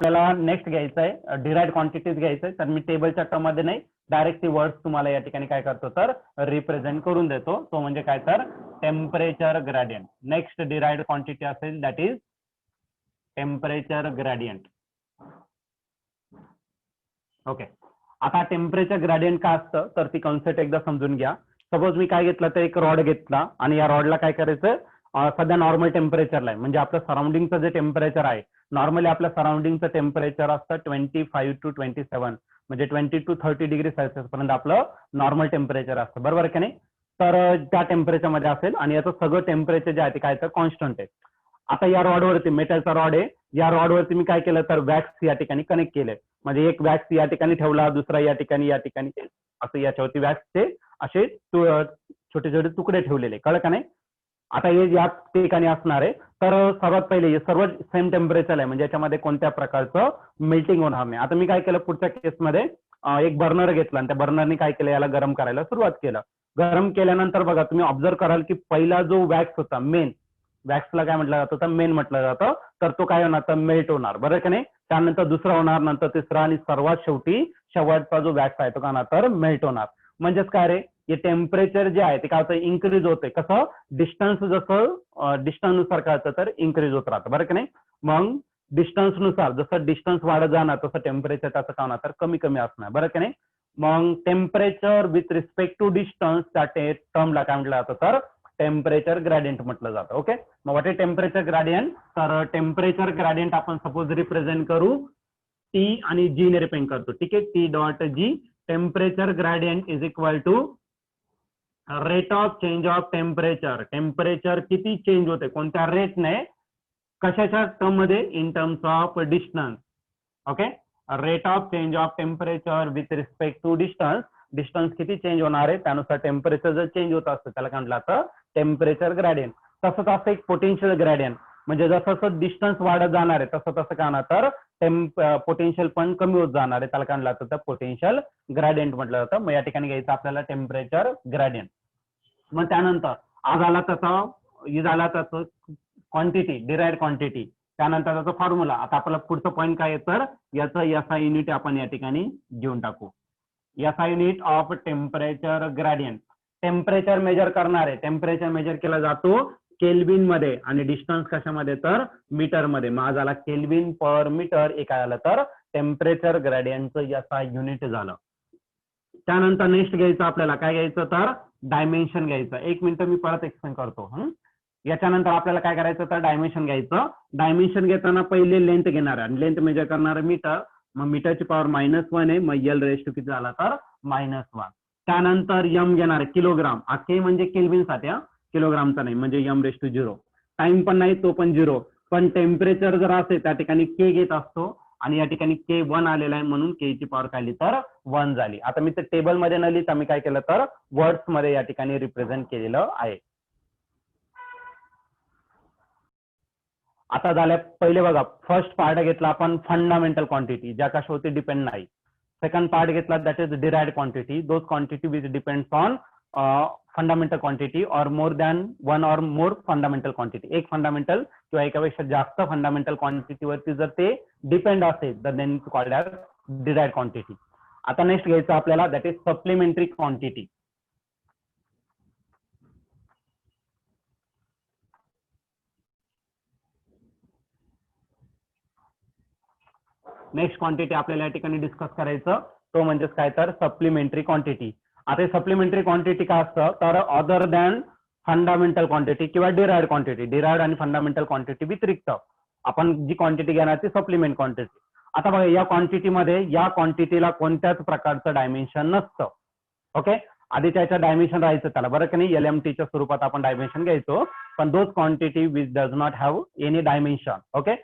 आपल्याला नेक्स्ट घ्यायचं आहे डिराइव्ड क्वांटिटीज घ्यायचं आहे. तर मी टेबलच्या टर्म मध्ये नाही, डायरेक्ट ती वर्ड्स तुम्हाला या ठिकाणी काय करतो तर रिप्रेझेंट करून देतो. तो म्हणजे काय तर temperature gradient. Next derived quantity असेल that is temperature gradient. Okay, आता टेम्परेचर ग्रेडियंट काय असतं तर ती कॉन्सेप्ट एकदा समजून घ्या. सपोज मी काय घेतलं तर एक रॉड घेतला आणि या रॉडला काय करायचं सध्या नॉर्मल टेम्परेचरला आहे, म्हणजे आपलं सराउंडिंगचं जे टेम्परेचर आहे, नॉर्मली आपल्या सराउंडिंगचं टेम्परेचर असतं 25 to 27, म्हणजे 20 to 30 डिग्री सेल्सिअस पर्यंत आपलं नॉर्मल टेम्परेचर असतं, बरोबर की नाही. तर त्या टेम्परेचरमध्ये असेल आणि याचं सगळं टेम्परेचर जे आहे ते काय तर कॉन्स्टंट आहे. आता या रॉडवरती मेटलचा रॉड आहे, या रॉडवरती मी काय केलं तर वॅक्स या ठिकाणी कनेक्ट केलंय. म्हणजे एक वॅक्स या ठिकाणी ठेवला, दुसरा या ठिकाणी असं याच्यावरती वॅक्सचे असे छोटे छोटे तुकडे ठेवलेले, कळलं का नाही. आता हे या ठिकाणी असणार आहे. तर सर्वात पहिले हे सर्व सेम टेम्परेचर आहे, म्हणजे याच्यामध्ये कोणत्या प्रकारचं मेल्टिंग होणार नाही. आता मी काय केलं पुढच्या केसमध्ये एक बर्नर घेतला आणि त्या बर्नरने काय केलं याला गरम करायला सुरुवात केलं. गरम केल्यानंतर बघा तुम्ही ऑब्झर्व कराल की पहिला जो वॅक्स होता मेन, वॅक्सला काय म्हटलं जातं तर मेन म्हटलं जातं, तर तो काय होणार तर मेल्ट होणार, बरं का नाही. त्यानंतर दुसरा होणार, नंतर तिसरा आणि सर्वात शेवटी शेवटचा जो वॅक्स आहे तो काय होणार तर मेल्ट होणार. म्हणजेच काय रे, हे टेम्परेचर जे आहे ते काय होतं इन्क्रीज होते. कसं डिस्टन्स जसं डिस्टन्स नुसार काय होतं तर इन्क्रीज होत राहतं, बरं का नाही. मग डिस्टन्स नुसार जसं डिस्टन्स वाढत जाणार तसं टेम्परेचर त्याचं काय होणार तर कमी कमी असणार, बरं का नाही. मग temperature with respect to distance त्या टर्मला काय म्हटलं जातं तर टेम्परेचर ग्रेडियंट म्हटलं जातं. ओके, मग व्हॉट इज टेम्परेचर ग्रेडियंट, तर टेम्परेचर ग्रेडियंट आपण सपोज रिप्रेझेंट करू टी आणि जी ने रिप्रेझेंट करतो, ठीक आहे. T dot G, temperature gradient is equal to rate of change of temperature. Temperature किती चेंज होते, कोणत्या रेटने, कशाच्या टर्म मध्ये, in terms of distance. Okay, rate of change of temperature with respect to distance, distance किती change होणार आहे त्यानुसार टेम्परेचर जर चेंज होत असतं त्याला काय म्हटलं जातं टेम्परेचर ग्रेडियंट. तसंच असं एक पोटेन्शियल ग्रेडियंट, म्हणजे जसं जसं डिस्टन्स वाढत जाणार आहे तसं तसं काय होणार तर पोटेन्शियल पण कमी होत जाणार आहे, त्याला काय म्हटलं जातं तर पोटेन्शियल ग्रेडियंट म्हटलं जातं. मग या ठिकाणी घ्यायचं आपल्याला टेम्परेचर ग्रेडियंट. मग त्यानंतर आज आला त्याचं क्वांटिटी, डिराइव्ड क्वांटिटी, त्यानंतर त्याचा फॉर्म्युला. आता आपल्याला पुढचं पॉईंट काय आहे तर याचं एसआय युनिट आपण या ठिकाणी घेऊन टाकू. SI unit of temperature gradient. Temperature measure करणार आहे, टेम्परेचर मेजर केला जातो केल्विन मध्ये आणि डिस्टन्स कशामध्ये तर मीटर मध्ये. मग आज आला केल्विन पर मीटर, एक आलं तर टेम्परेचर ग्रेडियंटचं एसआय युनिट झालं. त्यानंतर नेक्स्ट घ्यायचं आपल्याला काय घ्यायचं तर डायमेन्शन घ्यायचं. एक मिनिट मी परत एक्सप्लेन करतो. याच्यानंतर आपल्याला काय करायचं तर डायमेन्शन घ्यायचं. डायमेन्शन घेताना पहिले लेंथ घेणार आहे, लेंथ मेजर करणार मीटर, मग मीटरची पॉवर -1 आहे, मग एल रेस टू किती झाला तर -1. त्यानंतर एम घेणार आहे किलोग्राम, के म्हणजे केल्विन साठी, किलोग्रामचा नाही, म्हणजे एम रेस टू 0. टाइम पण नाही तो पण 0, पण टेम्परेचर जर असेल त्या ठिकाणी के घेत असतो आणि या ठिकाणी के 1 आलेला आहे म्हणून के ची पॉवर काय तर 1 झाली. आता मी ते टेबल मध्ये न लिहिता मी काय केलं तर वर्ड्स मध्ये या ठिकाणी रिप्रेझेंट केलेलं आहे. आता झाल्या पहिले बघा, फर्स्ट पार्ट घेतला आपण फंडामेंटल क्वांटिटी, ज्या कशावरती डिपेंड नाही. सेकंड पार्ट घेतला that is derived quantity, those quantity which depends on fundamental quantity और मोर दॅन वन और मोर फंडामेंटल क्वांटिटी. एक फंडामेंटल किंवा एकापेक्षा जास्त फंडामेंटल क्वांटिटीवरती जर ते डिपेंड असेल तर then called as derived quantity. आता नेक्स्ट घ्यायचं आपल्याला that is supplementary quantity. Next quantity आपल्याला या ठिकाणी डिस्कस करायचं तो म्हणजेच काय तर सप्लिमेंटरी क्वांटिटी. आता सप्लिमेंटरी क्वांटिटी काय असतं तर अदर दॅन फंडामेंटल क्वांटिटी किंवा डिराइव्ड क्वांटिटी, डिराइव्ड आणि फंडामेंटल क्वांटिटी व्यतिरिक्त आपण जी क्वांटिटी घेणार ती सप्लिमेंट क्वांटिटी. आता बघा या क्वांटिटीमध्ये या क्वांटिटीला कोणत्याच प्रकारचं डायमेन्शन नसतं. ओके, आधी त्याचं डायमेन्शन राहायचं त्याला, बरं की नाही, एलएमटीच्या स्वरूपात आपण डायमेन्शन घ्यायचो, पण those quantity which does not have any dimension. Okay,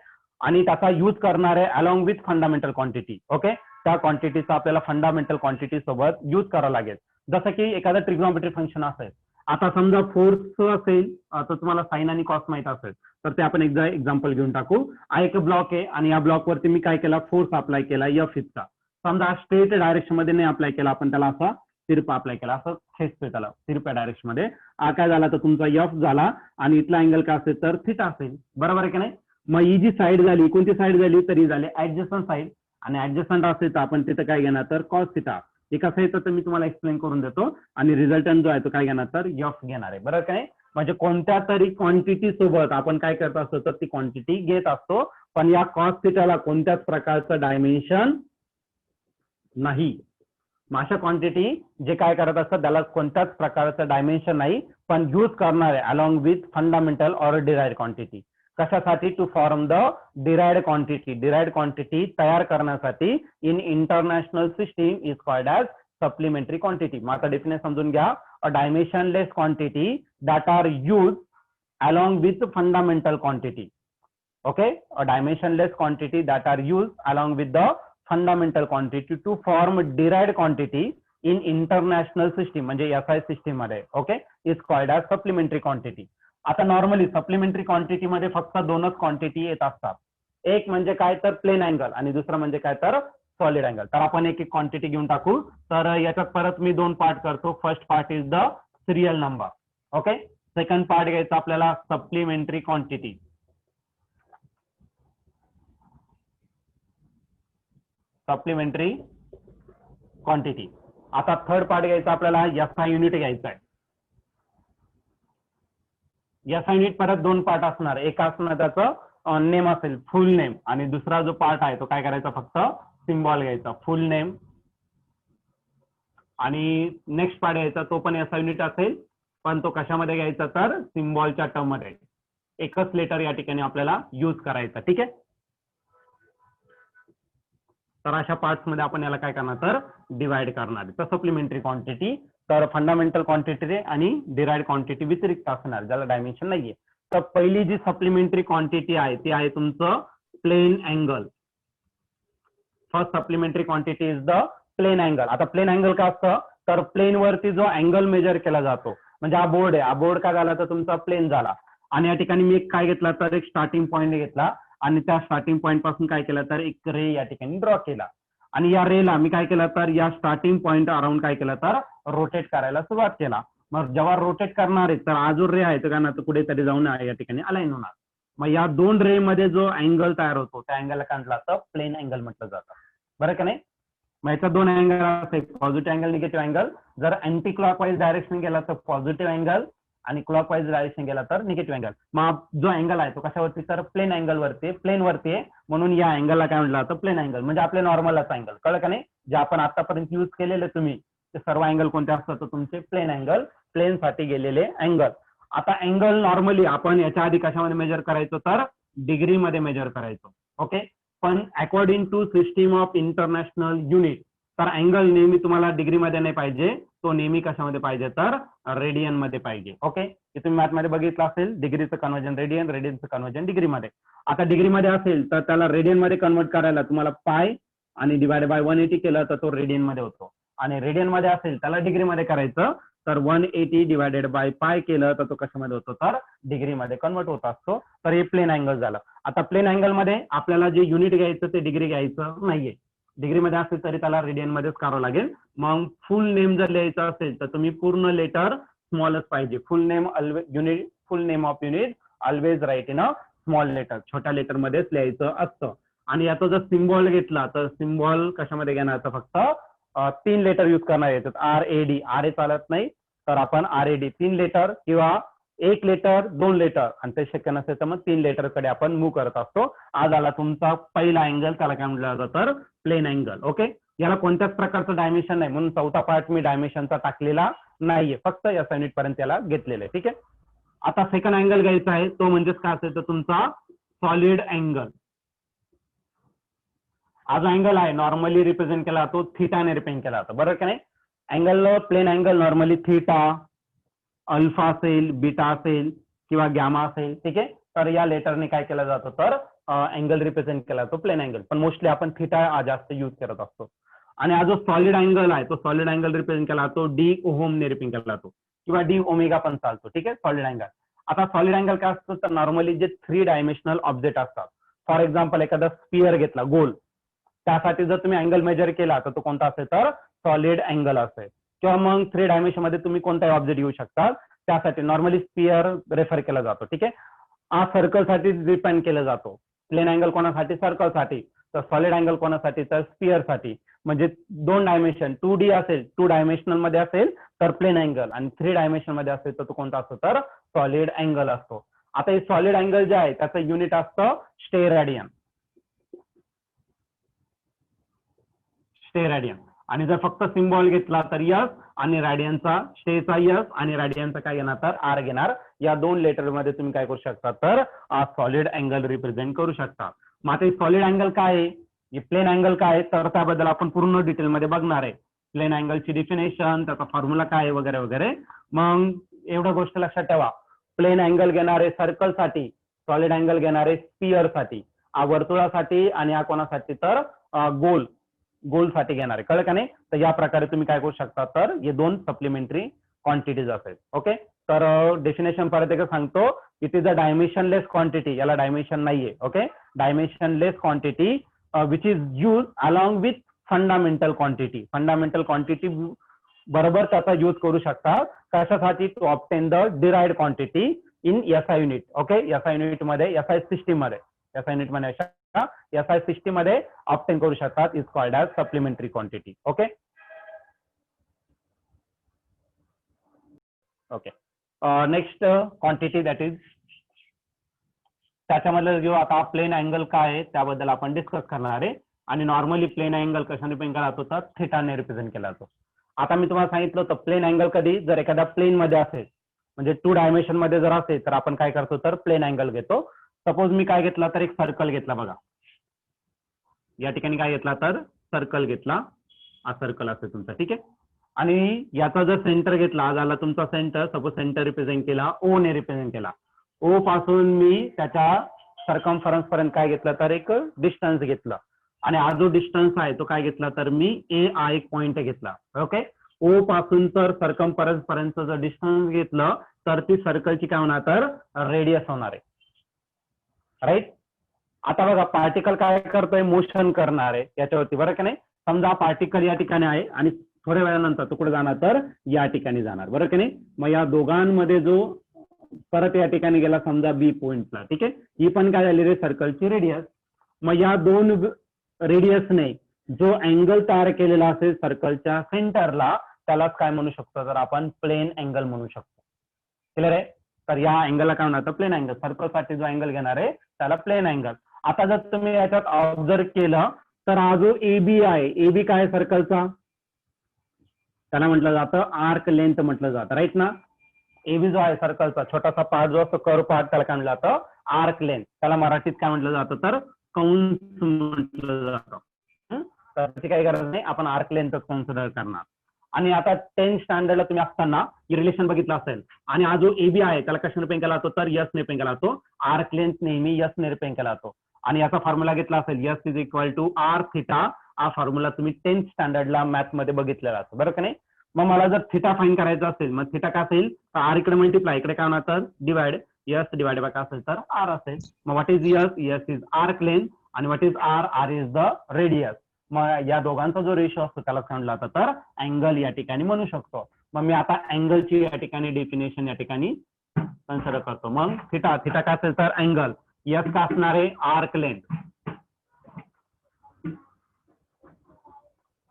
आणि त्याचा यूज करणार आहे along with fundamental quantity. Okay, त्या क्वांटिटीचा आपल्याला फंडामेंटल क्वांटिटी सोबत यूज करावं लागेल. जसं की एखादं ट्रिग्नोमेट्री फंक्शन असेल, आता समजा फोर्स असेल तर तुम्हाला साइन आणि कॉस माहित असेल तर ते आपण एकदा एक्झाम्पल घेऊन टाकू. हा एक ब्लॉक आहे आणि या ब्लॉकवरती मी काय केला फोर्स अप्लाय केला एफ इतका. समजा स्ट्रेट डायरेक्शन मध्ये नाही अप्लाय केला आपण, त्याला असा तिरपा अप्लाय केला, असं खेचतोय त्याला तिरप्या डायरेक्शन मध्ये. हा काय झाला तर तुमचा एफ झाला आणि इथला अँगल काय असेल तर थिटा असेल, बरोबर आहे की नाही. मग ही जी साईड झाली कोणती साईड झाली तरी झाली ऍडजस्टंट साईड, आणि ऍडजस्टंट असेल तर आपण तिथं काय घेणार तर कॉस थिटा. हे कसं येतं तर मी तुम्हाला एक्सप्लेन करून देतो. आणि रिझल्टंट जो आहे तो काय घेणार तर एफ घेणार आहे. बरं काय, म्हणजे कोणत्या तरी क्वांटिटी सोबत आपण काय करत असतो तर ती क्वांटिटी घेत असतो, पण या कॉस थिटाला कोणत्याच प्रकारचं डायमेन्शन नाही. अशा क्वांटिटी जे काय करत असतात त्याला कोणत्याच प्रकारचं डायमेन्शन नाही, पण यूज करणार आहे along with fundamental or derived quantity. कशासाठी? To form the derived quantity. Derived quantity तयार करण्यासाठी in international system is called as supplementary quantity. मग आता डेफिनेशन समजून घ्या. A dimensionless quantity that are use along with fundamental quantity. Okay, a dimensionless quantity that are use along with the fundamental quantity to form derived quantity in international system म्हणजे SI system मध्ये. Okay, is called as supplementary quantity. आता normally supplementary quantity मध्ये फक्त दोनच quantity येत असतात. एक म्हणजे काय तर प्लेन अँगल आणि दुसरं म्हणजे काय तर सॉलिड अँगल. तर आपण एक एक क्वांटिटी घेऊन टाकू. तर याच्यात परत मी दोन पार्ट करतो. First part is the serial number. Okay, second part घ्यायचा आपल्याला सप्लिमेंटरी क्वांटिटी. Supplementary quantity. आता थर्ड पार्ट घ्यायचा आपल्याला एसआय युनिट घ्यायचा आहे. एसआय युनिट परत दोन पार्ट असणार. एक असणार त्याचं नेम असेल फुल नेम, आणि दुसरा जो पार्ट आहे तो काय करायचा फक्त सिम्बॉल घ्यायचा फुल नेम. आणि नेक्स्ट पार्ट घ्यायचा तो पण एसआय युनिट असेल, पण तो कशामध्ये घ्यायचा तर सिम्बॉलच्या टर्म मध्ये. एकच लेटर या ठिकाणी आपल्याला यूज करायचा. ठीक आहे, तर अशा पार्ट्स मध्ये आपण याला काय करणार तर डिवाइड करणार. तर सप्लिमेंटरी क्वांटिटी तर फंडामेंटल क्वांटिटी आणि डिराइव्ड क्वांटिटी व्यतिरिक्त असणार ज्याला डायमेन्शन नाहीये. तर पहिली जी सप्लिमेंटरी क्वांटिटी आहे ती आहे तुमचं plane angle. First supplementary quantity is the plane angle. आता प्लेन अँगल का असतं तर प्लेन वरती जो अँगल मेजर केला जातो, म्हणजे हा बोर्ड आहे, हा बोर्ड काय झाला तर तुमचा प्लेन झाला, आणि या ठिकाणी मी एक काय घेतला तर एक स्टार्टिंग पॉईंट घेतला, आणि त्या स्टार्टिंग पॉईंट पासून काय केलं तर एक रे या ठिकाणी ड्रॉ केला, आणि या रेला मी काय केलं तर या स्टार्टिंग पॉईंट अराउंड काय केलं तर रोटेट करायला सुरुवात केला. मग जेव्हा रोटेट करणार आहे तर हा जो रे आहे तो काय ना तो कुठेतरी जाऊन या ठिकाणी अलाइन होणार. मग या दोन रे मध्ये जो अँगल तयार होतो त्या अँगलला काय म्हटलं जातं प्लेन अँगल म्हटलं जातं. बरं का नाही? मग याचा दोन अँगल असते, पॉझिटिव्ह अँगल निगेटिव्ह अँगल. जर अँटी क्लॉकवाईज डायरेक्शन गेला तर पॉझिटिव्ह अँगल, आणि क्लॉकवाईज डायरेक्शन गेला तर निगेटिव्ह अँगल. मग जो अँगल आहे तो कशावरती तर प्लेन अँगल वरती, प्लेन वरती आहे, म्हणून या अँगलला काय म्हटलं जातं प्लेन अँगल. म्हणजे आपले नॉर्मलच अँगल. कळलं का नाही? जे आपण आतापर्यंत युज केलेले तुम्ही ते सर्व अँगल कोणते असतात तर तुमचे प्लेन अँगल, प्लेन साठी गेलेले अँगल. आता अँगल नॉर्मली आपण याच्या आधी कशामध्ये मेजर करायचो तर डिग्री मध्ये मेजर करायचो. ओके, पण according to system of international unit तर अँगल नेहमी तुम्हाला डिग्री मध्ये नाही पाहिजे, तो नेहमी कशामध्ये पाहिजे तर रेडियन मध्ये पाहिजे. ओके, हे तुम्ही मॅथ मध्ये बघितलं असेल, डिग्रीचं कन्वर्जन रेडियन, रेडियनचं कन्वर्जन डिग्री मध्ये. आता डिग्री मध्ये असेल तर त्याला रेडियन मध्ये कन्वर्ट करायला तुम्हाला पाय आणि डिवाइड बाय 180 केलं तर तो रेडियन मध्ये होतो, आणि रेडियन मध्ये असेल त्याला डिग्री मध्ये करायचं तर 180 डिवायडेड बाय पाय केलं तर तो कशामध्ये होतो तर डिग्री मध्ये कन्वर्ट होत असतो. तर हे प्लेन अँगल झालं. आता प्लेन अँगल मध्ये आपल्याला जे युनिट घ्यायचं ते डिग्री घ्यायचं नाहीये, डिग्री मध्ये असेल तरी त्याला रेडियन मध्येच करावं लागेल. मग फुल नेम जर लिहायचं असेल तर तुम्ही पूर्ण लेटर स्मॉलच पाहिजे. Full name unit, full name of unit always write in a small letter, छोट्या लेटर मध्येच लिहायचं असतं. आणि याचा जर सिम्बॉल घेतला तर सिम्बॉल कशामध्ये घेणार तर फक्त 3 लेटर युज करणार येतात. RAD, RA चालत नाही तर आपण RAD 3 लेटर किंवा 1 लेटर 2 लेटर, आणि ते शक्य नसेल तर मग 3 लेटर कडे आपण मूव्ह करत असतो. आज आला तुमचा पहिला अँगल, त्याला काय म्हटलं जातं तर प्लेन अँगल. ओके, याला कोणत्याच प्रकारचं डायमेन्शन नाही, म्हणून चौथा पार्ट मी डायमेन्शनचा टाकलेला नाहीये, फक्त या युनिट पर्यंत याला घेतलेलं आहे. ठीक आहे, आता सेकंड अँगल घ्यायचा आहे, तो म्हणजेच काय असेल तर तुमचा सॉलिड अँगल. हा जो अँगल आहे नॉर्मली रिप्रेझेंट केला जातो थिटाने रिप्रेझेंट केला जातो. बरोबर का नाही? Angle, plane angle normally theta, alpha असेल, बीटा असेल किंवा गॅमा असेल. ठीक आहे, तर या लेटरने काय केलं जातं तर अँगल रिप्रेझेंट केला जातो प्लेन अँगल, पण मोस्टली आपण थिटा जास्त यूज करत असतो. आणि हा जो सॉलिड अँगल आहे तो सॉलिड अँगल रिप्रेझेंट केला जातो डी ओहमने रिप्रेझेंट केला जातो, किंवा डी ओमेगा पण चालतो. ठीक आहे, सॉलिड अँगल. आता सॉलिड अँगल काय असतं तर नॉर्मली जे 3 डायमेन्शनल ऑब्जेक्ट असतात, फॉर एक्झाम्पल एखादा स्पिअर घेतला गोल, त्यासाठी जर तुम्ही अँगल मेजर केला तर तो कोणता असेल तर सॉलिड अँगल असेल. किंवा मग 3 डायमेन्शन मध्ये तुम्ही कोणताही ऑब्जेक्ट घेऊ शकता, त्यासाठी नॉर्मली स्पिअर रेफर केला जातो. ठीक आहे, हा सर्कलसाठी डिपेंड केला जातो. प्लेन अँगल कोणासाठी? सर्कलसाठी. तर सॉलिड अँगल कोणासाठी? तर स्पिअरसाठी. म्हणजे 2 डायमेन्शन 2D असेल, 2 डायमेन्शनल मध्ये असेल तर प्लेन अँगल, आणि 3 डायमेन्शन मध्ये असेल तर तो कोणता असतो? तर सॉलिड अँगल असतो. आता हे सॉलिड अँगल जे आहे त्याचं युनिट असतं स्टेरेडियन. स्टेरेडियन. आणि जर फक्त सिम्बॉल घेतला तर यस, आणि रॅडियनचा स्टेचा यस, आणि रॅडियनचा काय घेणार? तर आर घेणार. या 2 लेटर मध्ये तुम्ही काय करू शकता? तर सॉलिड अँगल रिप्रेझेंट करू शकता. मग आता सॉलिड अँगल काय आहे, प्लेन अँगल काय आहे, तर त्याबद्दल आपण पूर्ण डिटेल मध्ये बघणार आहे. प्लेन अँगलची डिफिनेशन, त्याचा फॉर्म्युला काय आहे वगैरे वगैरे. मग एवढ्या गोष्ट लक्षात ठेवा. प्लेन अँगल घेणारे सर्कलसाठी, सॉलिड अँगल घेणारे स्पिअरसाठी, वर्तुळासाठी, आणि या कोणासाठी? तर गोलसाठी घेणारे. कळलं का नाही? तर या प्रकारे तुम्ही काय करू शकता? तर हे 2 सप्लिमेंटरी क्वांटिटीज असेल. ओके. तर डेफिनेशन परत एकदा सांगतो. It is a dimensionless quantity. याला डायमेन्शन नाहीये. Okay. Dimensionless quantity which is use along with fundamental quantity. Fundamental quantity बरोबर त्याचा यूज करू शकता. कशासाठी? To obtain the derived quantity in SI unit. Okay. SI unit मध्ये, एसआय सिस्टीम मध्ये, SI unit मध्ये एसआय सिस्टीम मध्ये ऑब्टेन करू शकतात. Is called as supplementary quantity. Okay. Okay. Next quantity that is, त्याच्यामधलं जो आता प्लेन अँगल काय आहे त्याबद्दल आपण डिस्कस करणार आहे. आणि नॉर्मली प्लेन अँगल कशाने रिप्रेझेंट केला जातो? तर थिटाने रिप्रेझेंट केला जातो. आता मी तुम्हाला सांगितलं होतं प्लेन अँगल कधी जर एखाद्या प्लेन मध्ये असेल, म्हणजे 2 डायमेन्शन मध्ये जर असेल तर आपण काय करतो? तर प्लेन अँगल घेतो. सपोज मी काय घेतला? तर एक सर्कल घेतला. बघा या ठिकाणी काय घेतला? तर सर्कल घेतला. हा सर्कल असेल तुमचा. ठीक आहे. आणि याचा जर सेंटर घेतला, झाला तुमचा सेंटर. सपोज सेंटर रिप्रेझेंट केला, ओ ने रिप्रेझेंट केला. ओ पासून मी त्याच्या सर्कम्फरन्स पर्यंत काय घेतलं? तर एक डिस्टन्स घेतलं. आणि हा जो डिस्टन्स आहे तो काय घेतला? तर मी ए हा एक पॉइंट घेतला. ओके. ओ पासून तर सर्कम्फरन्स पर्यंत जर डिस्टन्स घेतलं तर ती सर्कलची काय होणार? तर रेडियस होणार आहे. राईट. आता बघा पार्टिकल काय करतोय? मोशन करणार आहे याच्यावरती. बरं का नाही? समजा पार्टिकल या ठिकाणी आहे आणि थोड्या वेळानंतर तो कुठे जाणार? तर या ठिकाणी जाणार. बरं का नाही? मग या दोघांमध्ये जो परत या ठिकाणी गेला समजा बी पॉइंटला. ठीक आहे. ही पण काय झाली रे? सर्कलची रेडियस. मग या 2 रेडियसने जो अँगल तयार केलेला असेल सर्कलच्या सेंटरला त्यालाच काय म्हणू शकतो? तर आपण प्लेन अँगल म्हणू शकतो. क्लिअर आहे? तर या अँगलला काय म्हणतात? Plain angle. सर्कलसाठी जो अँगल घेणार आहे त्याला प्लेन अँगल. आता जर तुम्ही याच्यात ऑब्झर्व केलं तर हा जो एबी आहे, एबी काय सर्कलचा? त्याला म्हटलं जातं आर्क लेंथ म्हटलं जातं. राईट ना? एबी जो आहे सर्कलचा छोटासा पार्ट जो असतो, कर्व पार्ट, त्याला काय म्हटलं जातं? Arc length. त्याला मराठीत काय म्हटलं जातं? तर कंस म्हटलं जातं. तर त्याची काही गरज नाही, आपण आर्क लेंथच कन्सिडर करणार. आणि आता 10th स्टँडर्डला तुम्ही असताना रिलेशन बघितलं असेल. आणि हा जो एबी आहे त्याला कशाने रिप्रेझेंट केला जातो? तर यस ने रिप्रेझेंट केला जातो. आर्क लेंथ नेहमी यस ने रिप्रेझेंट केला जातो. आणि याचा फॉर्म्युला घेतला असेल S is equal to R theta. हा फॉर्म्युला तुम्ही 10th स्टँडर्डला मॅथ मध्ये बघितलेला असतो. बरं का नाही? मग मला जर थिटा फाईन करायचा असेल, मग थिटा काय असेल? तर आर इकडे मल्टिप्लाय, इकडे काय होणार? तर डिवाइड. यस डिवाइड बाय काय असेल? तर आर असेल. मग what is S? S is arc length. आणि what is R? R is the radius. मग या दोघांचा जो रेशो असतो त्याला सांगितलं जातं तर अँगल या ठिकाणी म्हणू शकतो. मग मी आता अँगलची या ठिकाणी डेफिनेशन या ठिकाणी कन्सिडर करतो. मग थिटा, थिटा काय असेल? तर अँगल. यस का असणार आहे? Arc length.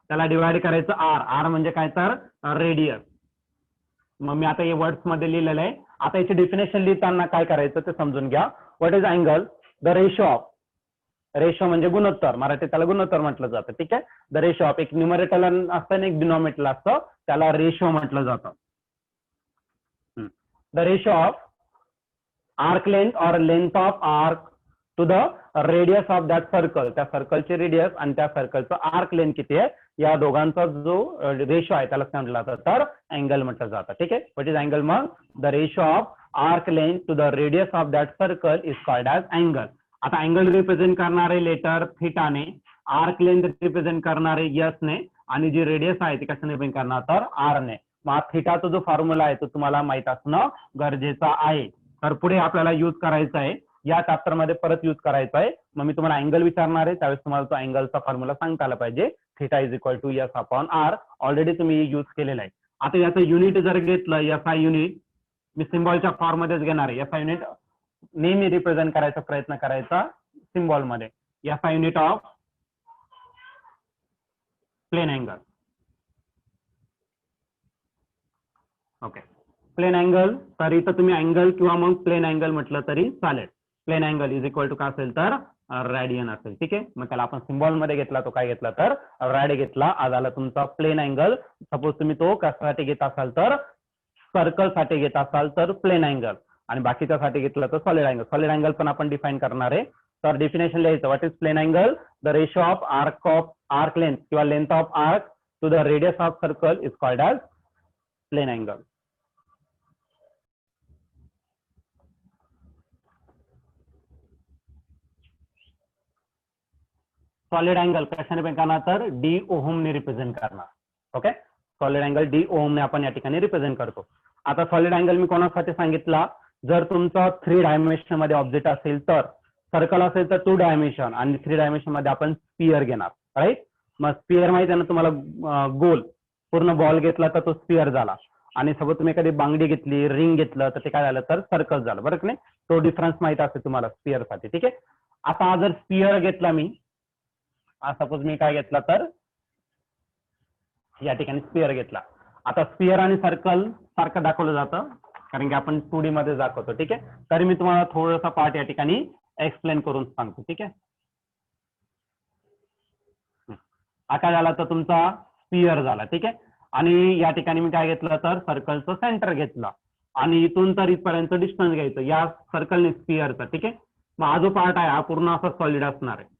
त्याला डिवाइड करायचं आर. आर म्हणजे काय? तर रेडियस. मग मी आता हे वर्ड्स मध्ये लिहिलेलं आहे. आता याची डेफिनेशन लिहिताना काय करायचं ते समजून घ्या. What is angle? The ratio of, ratio म्हणजे गुणोत्तर, मराठीत त्याला गुणोत्तर म्हटलं जातं. ठीक आहे. द रेशो ऑफ, एक न्यूमरेटर असतं आणि एक डिनॉमिनेटर असतं, त्याला रेशो म्हटलं जातं. The ratio of arc length और length of arc to the radius of that circle. त्या सर्कलचे रेडियस आणि त्या सर्कलचं आर्क लेंथ किती आहे या दोघांचा जो रेशो आहे त्याला म्हटलं जातं तर अँगल म्हटलं जातं. ठीक आहे. What is angle? मग the ratio of arc length to the radius of that circle is called as angle. आता अँगल रिप्रेझेंट करणारे लेटर थिटाने, आर्क लेंथ रिप्रेझेंट करणारे यस ने, आणि जी रेडियस आहे ती कशाने रिप्रेझेंट करणार? तर आर ने. मग थिटाचा जो फॉर्म्युला आहे तो तुम्हाला माहित असणं गरजेचं आहे. तर पुढे आपल्याला युज करायचा आहे, या चॅप्टर मध्ये परत युज करायचा आहे. मग मी तुम्हाला अँगल विचारणार आहे त्यावेळेस तुम्हाला तो अँगलचा फॉर्म्युला सांगता आला पाहिजे. Theta is equal to S upon R. Already तुम्ही युज केलेला आहे. आता याचं युनिट जर घेतलं एस आय युनिट, मी सिम्बॉलच्या फॉर्म मध्येच घेणार आहे. एस आय युनिट नेहमी रिप्रेझेंट करायचा प्रयत्न करायचा सिम्बॉल मध्ये. याचा unit of plane angle. Okay, plane angle, तर इथं तुम्ही अँगल किंवा मग प्लेन अँगल म्हटलं तरी चालेल. Plane angle is equal to काय असेल तर रॅडियन असेल. ठीक आहे, मग त्याला आपण सिम्बॉल मध्ये घेतला, तो काय घेतला तर रॅड घेतला. आज आला तुमचा प्लेन अँगल. सपोज तुम्ही तो कशासाठी घेत असाल तर सर्कल साठी घेत असाल तर प्लेन अँगल, आणि बाकीच्यासाठी घेतलं तर सॉलिड अँगल. सॉलिड अँगल पण आपण डिफाईन करणार आहे. तर डेफिनेशन लिहायचं, what is plane angle? The ratio of arc length किंवा length of arc to the radius of circle is called as plane angle. Solid angle कशाने करणार तर डी ओहम ने रिप्रेझेंट करणार. Okay, solid angle D ohm ने आपण या ठिकाणी रिप्रेझेंट करतो. आता सॉलिड अँगल मी कोणासाठी सांगितला, जर तुमचा 3 डायमेन्शन मध्ये ऑब्जेक्ट असेल तर, सर्कल असेल तर 2 डायमेन्शन आणि 3 डायमेन्शन मध्ये आपण स्पियर घेणार. राईट, मग स्पियर माहिती आहे ना तुम्हाला, गोल पूर्ण बॉल घेतला तर तो स्पियर झाला, आणि सपोज तुम्ही एखादी बांगडी घेतली, रिंग घेतलं तर ते काय झालं तर सर्कल झालं. बरं की नाही, तो डिफरन्स माहिती असेल तुम्हाला स्पियर साठी. ठीक आहे, आता जर स्पियर घेतला मी, सपोज मी काय घेतला तर या ठिकाणी स्पियर घेतला. आता स्पियर आणि सर्कल सारखं दाखवलं जातं कारण की आपण 2D मध्ये दाखवतो. ठीक आहे, तरी मी तुम्हाला थोडासा पार्ट या ठिकाणी एक्सप्लेन करून सांगतो. ठीक आहे, आता झाला तर तुमचा स्पियर झाला. ठीक आहे, आणि या ठिकाणी मी काय घेतलं तर सर्कलचं सेंटर घेतलं, आणि इथून तर इथपर्यंत डिस्टन्स घ्यायचं या सर्कलने स्पियरचा. ठीक आहे, मग हा जो पार्ट आहे हा पूर्ण असा सॉलिड असणार आहे.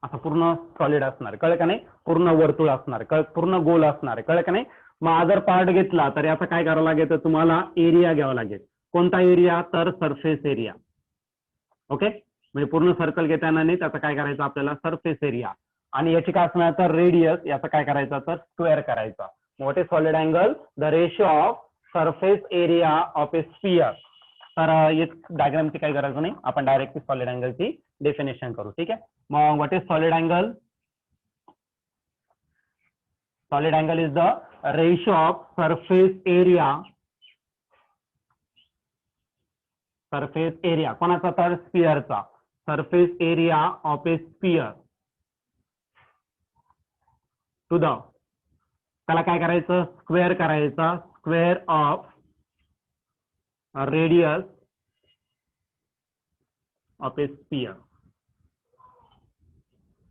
असं पूर्ण सॉलिड असणार, कळलं का नाही, पूर्ण वर्तुळ असणार, पूर्ण गोल असणार, कळलं का नाही. मग जर पार्ट घेतला तर याचा काय करावं लागेल तर तुम्हाला एरिया घ्यावा लागेल. कोणता एरिया तर सरफेस एरिया. ओके, म्हणजे पूर्ण सर्कल घेताना नाही, त्याचा काय करायचं आपल्याला सरफेस एरिया, आणि याची काय असणार तर रेडियस, याचा काय करायचं तर स्क्वेअर करायचा. What is solid angle? The ratio of surface area of A sphere. तर डायग्रामची काही गरज नाही, आपण डायरेक्टली सॉलिड अँगलची डेफिनेशन करू. ठीक आहे, मग what is solid angle? Solid angle is the ratio of surface area कोणाचा तर स्पियरचा, surface area of a sphere to the, त्याला काय करायचं स्क्वेअर करायचा, square of radius of a sphere.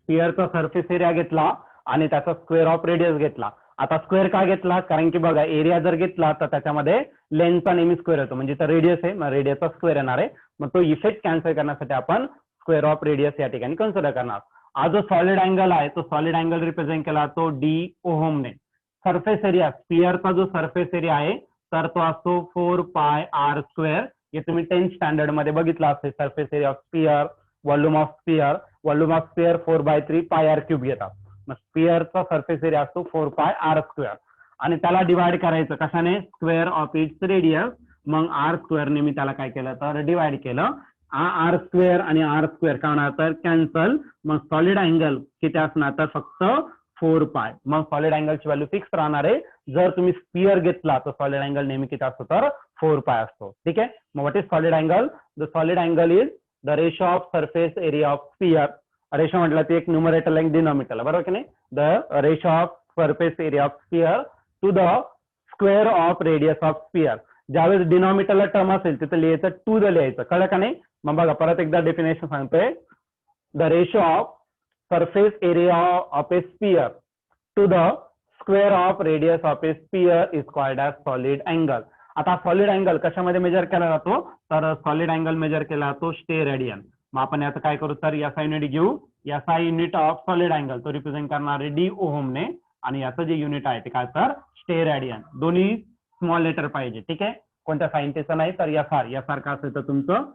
स्पियरचा सरफेस एरिया घेतला आणि त्याचा स्क्वेअर ऑफ रेडियस घेतला. आता स्क्वेअर का घेतला कारण की बघा एरिया जर घेतला तर त्याच्यामध्ये लेंथचा नेहमी स्क्वेअर येतो, म्हणजे तर रेडियस आहे मग रेडियसचा स्क्वेअर येणार आहे. मग तो इफेक्ट कॅन्सल करण्यासाठी आपण स्क्वेअर ऑफ रेडियस या ठिकाणी कन्सिडर करणार. हा जो सॉलिड अँगल आहे तो सॉलिड अँगल रिप्रेझेंट केला तो डी ओहमने. सरफेस एरिया स्पियरचा जो सरफेस एरिया आहे तर तो असतो 4πr². हे तुम्ही 10th स्टँडर्ड मध्ये बघितला असेल. Surface area of sphere, volume of sphere 4/3 πr³ घेतात. मग स्पियरचा सरफेस एरिया असतो 4πr², आणि त्याला डिवाइड करायचं कशाने स्क्वेअर ऑफ इट्स रेडियस. मग r² ने मी त्याला काय केलं तर डिवाइड केलं. r² आणि r² काय होणार तर कॅन्सल. मग सॉलिड अँगल किती असणार तर फक्त 4π. मग सॉलिड अँगलची व्हॅल्यू फिक्स राहणार आहे. जर तुम्ही स्पियर घेतला तर सॉलिड अँगल नेहमी किती असतो तर 4π असतो. ठीक आहे, मग what is solid angle? The solid angle is the ratio of surface area of sphere. Ratio म्हटलं ते एक न्यूमरेटर एक डिनॉमिनेटर, बरोबर की नाही. The ratio of surface area of sphere to the square of radius of sphere. ज्यावेळेस डिनॉमिनेटरला term असेल तिथे लिहायचं टू द लिहायचं, कळलं का नाही. मग बघा परत एकदा डेफिनेशन सांगतोय. The ratio of surface area of a sphere to the square of radius of a sphere is called as solid angle. आता सॉलिड अँगल कशामध्ये मेजर केला जातो तर सॉलिड अँगल मेजर केला जातो स्टेरेडियन. मग आपण याचं काय करू तर याचा युनिट घेऊ. याचा युनिट ऑफ सॉलिड अँगल तो रिप्रेझेंट करणार आहे डी ओहमने, आणि याचं जे युनिट आहे ते काय तर स्टेरेडियन. दोन्ही स्मॉल लेटर पाहिजे. ठीक आहे, कोणत्या सायंटिस्टचं नाही तर SR का असेल तर तुमचं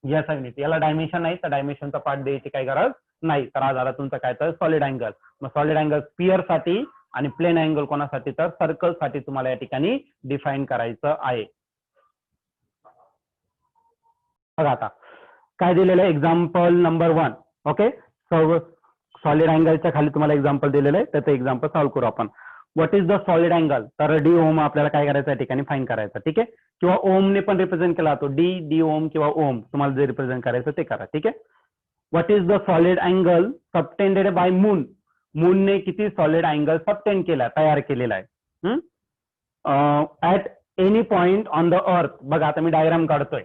याचा युनिट. याला डायमेन्शन नाही तर डायमेन्शनचा पार्ट द्यायची काही गरज नाही. तर हा झाला तुमचं काय तर सॉलिड अँगल. मग सॉलिड अँगल स्पियर साठी आणि प्लेन अँगल कोणासाठी तर सर्कल साठी तुम्हाला या ठिकाणी डिफाईन करायचं आहे. बघा आता काय दिलेलं आहे एक्झाम्पल नंबर 1. ओके, सॉलिड अँगलच्या खाली तुम्हाला एक्झाम्पल दिलेलं आहे, त्याचं एक्झाम्पल सॉल्व्ह करू आपण. What is the solid angle, तर डी ओम आपल्याला काय करायचं या ठिकाणी फाईन करायचं, ठीक आहे. किंवा ओमने पण रिप्रेझेंट केला जातो, डी ओम किंवा ओम, तुम्हाला जे रिप्रेझेंट करायचं ते करा, ठीक आहे. What is the solid angle subtended by moon, मूनने किती सॉलिड अँगल सबटेंड केला, तयार केलेला आहे at any point on the earth. बघा आता मी डायग्राम काढतोय.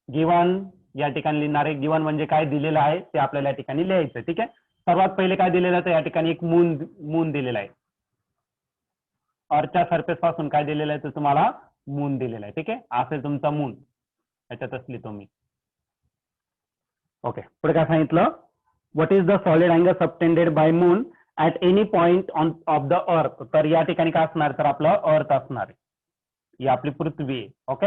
गिवन या ठिकाणी लिहिणार आहे. गिवन म्हणजे काय दिलेलं आहे ते आपल्याला या ठिकाणी लिहायचं, ठीक आहे. सर्वात पहिले काय दिलेलं आहे तर या ठिकाणी एक मून दिलेला आहे. अर्थच्या सरफेस पासून काय दिलेलं आहे तर तुम्हाला मून दिलेला आहे, ठीक आहे. असेल तुमचा मून, याच्यातच लिहितो मी. ओके, पुढे काय सांगितलं, what is the solid angle subtended by moon at any point on off the earth. तर या ठिकाणी काय असणार तर आपलं अर्थ असणार आहे, ही आपली पृथ्वी आहे. ओके,